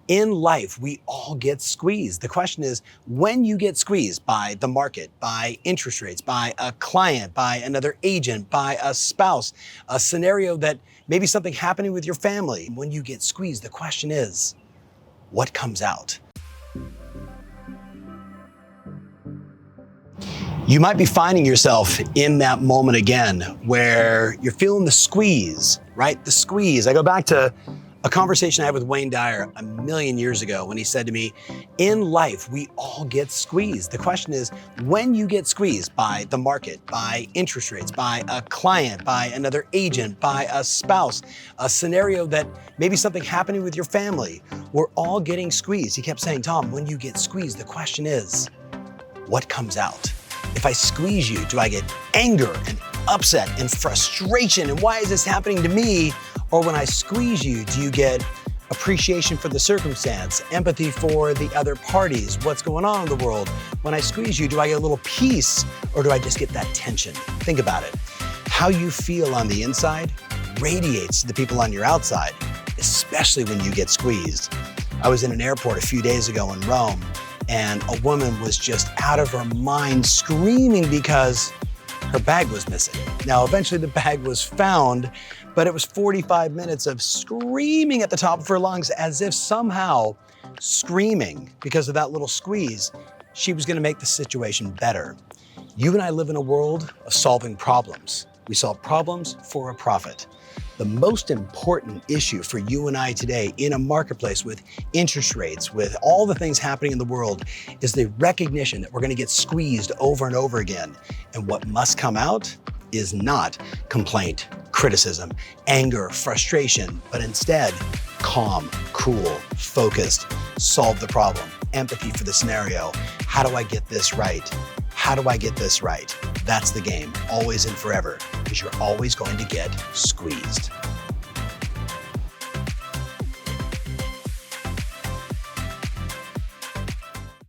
In life, we all get squeezed. The question is, when you get squeezed by the market, by interest rates, by a client, by another agent, by a spouse, a scenario that maybe something happening with your family, when you get squeezed, the question is, what comes out? You might be finding yourself in that moment again where you're feeling the squeeze, right? The squeeze. I go back to a conversation I had with Wayne Dyer a million years ago when he said to me, in life, we all get squeezed. The question is, when you get squeezed by the market, by interest rates, by a client, by another agent, by a spouse, a scenario that maybe something happening with your family, we're all getting squeezed. He kept saying, Tom, when you get squeezed, the question is, what comes out? If I squeeze you, do I get anger and upset and frustration? And why is this happening to me? Or when I squeeze you, do you get appreciation for the circumstance, empathy for the other parties, what's going on in the world? When I squeeze you, do I get a little peace or do I just get that tension? Think about it. How you feel on the inside radiates to the people on your outside, especially when you get squeezed. I was in an airport a few days ago in Rome, and a woman was just out of her mind screaming because her bag was missing. Now, eventually the bag was found, but it was 45 minutes of screaming at the top of her lungs as if somehow screaming because of that little squeeze, she was gonna make the situation better. You and I live in a world of solving problems. We solve problems for a profit. The most important issue for you and I today in a marketplace with interest rates, with all the things happening in the world, is the recognition that we're going to get squeezed over and over again. And what must come out is not complaint, criticism, anger, frustration, but instead calm, cool, focused, solve the problem, empathy for the scenario. How do I get this right? How do I get this right? That's the game, always and forever, because you're always going to get squeezed.